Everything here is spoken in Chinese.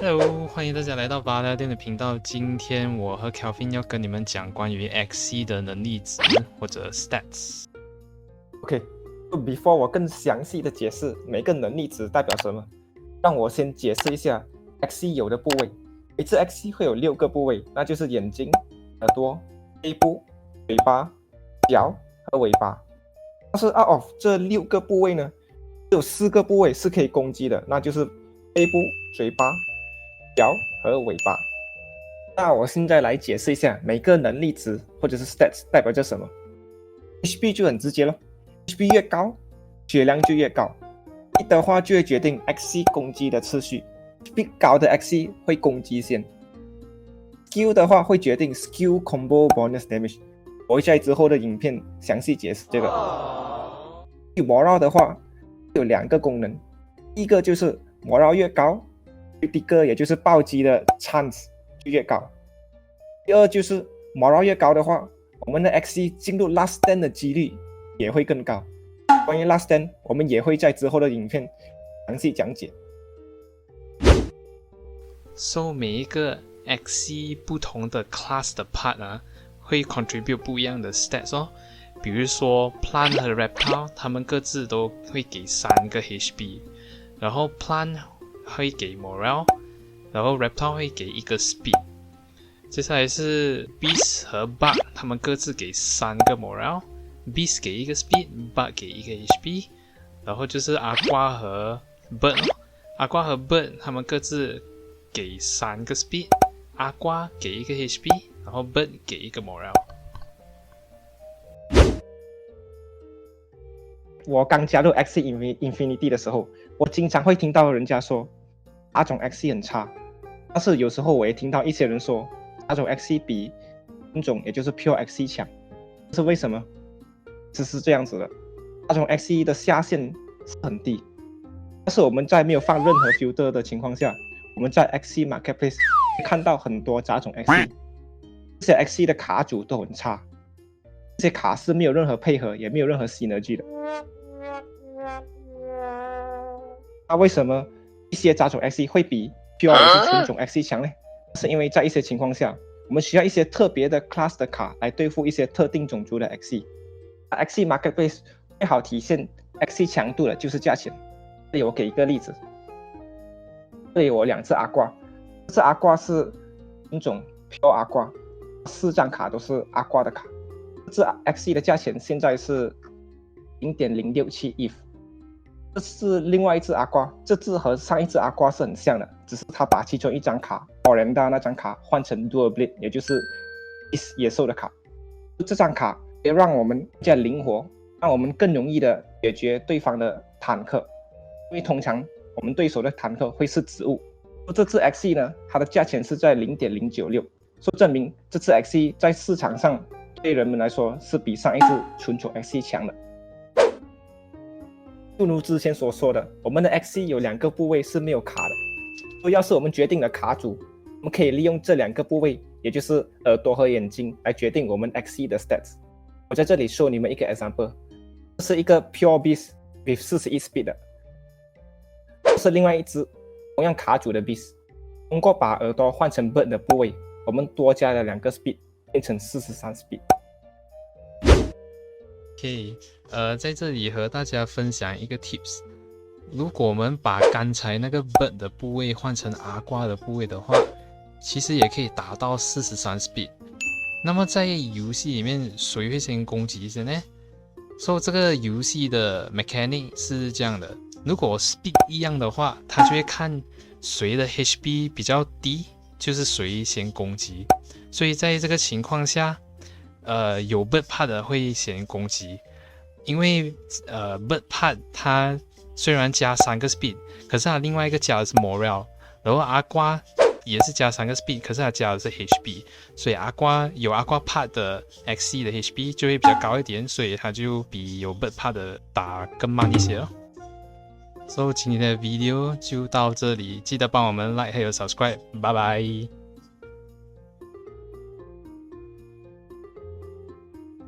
Hello，欢迎大家来到拔聊店的频道。今天我和 Kelvin 要跟你们讲关于 XC 的能力值或者 stats。OK，before 我更详细的解释每个能力值代表什么，让我先解释一下 XC 有的部位。每次 XC 会有6个部位，那就是眼睛、耳朵、背部、嘴巴、脚和尾巴。但是 out of 这6个部位呢，只有4个部位是可以攻击的，那就是背部、嘴巴、脚和尾巴。那我现在来解释一下每个能力值或者是 stats 代表着什么。HP 就很直接咯。HP 越高，血量就越高。1的话就会决定 XC 攻击的次序。HP 高的 XC 会攻击先。Skill 的话会决定 Skill Combo Bonus Damage。我会在之后的影片详细解释这个。魔绕的话有2个功能，第一个就是魔绕越高，第二个也就是暴击的 chance 就越高。第二就是魔绕越高的话，我们的 XC 进入 Last Stand 的几率也会更高。关于 Last Stand 我们也会在之后的影片详细讲解。So 每一个 XC 不同的 class 的 part 啊，会 contribute 不一样的 stats 哦。比如说 Plant 和 Reptile 他们各自都会给3个 HP， 然后 Plant 会给 Morale， 然后 Reptile 会给1个 Speed。接下来是 Beast 和 Bug 他们各自给3个 Morale， Beast 给1个 Speed， Bug 给1个 HP。然后就是阿瓜和 Bird， 阿瓜和 Bird 他们各自给3个 Speed， 阿瓜给1个 HP， 然后 Bird 给1个 Morale。我刚加入 XC Infinity 的时候，我经常会听到人家说那种 XC 很差，但是有时候我也听到一些人说那种 XC 比那种也就是 Pure XC 强。这是为什么？是这样子的，那种 XC 的下限是很低，但是我们在没有放任何 filter 的情况下，我们在 XC Marketplace 会看到很多杂种 XC， 这些 XC 的卡组都很差，这些卡是没有任何配合，也没有任何 synergy 的。那为什么一些杂种 XC 会比 Pure 或是纯种 XC 强呢？是因为在一些情况下，我们需要一些特别的 class 的卡来对付一些特定种族的 XC。XC Marketplace 最好体现 XC 强度的就是价钱。这里我给一个例子，这里我2只阿瓜，这只阿瓜是纯种 Pure 阿瓜，4张卡都是阿瓜的卡。这只 XC 的价钱现在是 0.067 ETH。这是另外一只阿瓜，这只和上一只阿瓜是很像的，只是他把其中一张卡 Orenda 那张卡换成 Dual Blade， 也就是野兽的卡。这张卡也让我们更加灵活，让我们更容易的解决对方的坦克，因为通常我们对手的坦克会是植物。这只 XC 呢，它的价钱是在 0.096， 所以证明这只 XC 在市场上对人们来说是比上一只纯种 XC 强的。正如之前所说的，我们的 XC 有2个部位是没有卡的，所以要是我们决定了卡组，我们可以利用这2个部位，也就是耳朵和眼睛来决定我们 XC 的 stats。我在这里 show 你们一个 example， 这是一个 Pure Beast with 41 speed 的，这是另外一只同样卡组的 Beast， 通过把耳朵换成 Bird 的部位，我们多加了2个 speed， 变成43 speed。OK， 在这里和大家分享一个 tips， 如果我们把刚才那个 Bird 的部位换成阿瓜的部位的话，其实也可以达到43 speed。那么在游戏里面，谁会先攻击先呢？所以这个游戏的 mechanic 是这样的，如果 speed 一样的话，它就会看谁的 HP 比较低，就是谁先攻击。所以在这个情况下，有 Bird Part 的会先攻击，因为Bird Part 它虽然加3个 speed， 可是它另外一个加的是 Morale， 然后阿瓜也是加3个 speed， 可是它加的是 HP， 所以阿瓜 Part 的 XC 的 HP 就会比较高一点，所以它就比有 Bird Part 的打更慢一些咯。So 今天的 video 就到这里，记得帮我们 like 还有 subscribe， 拜拜。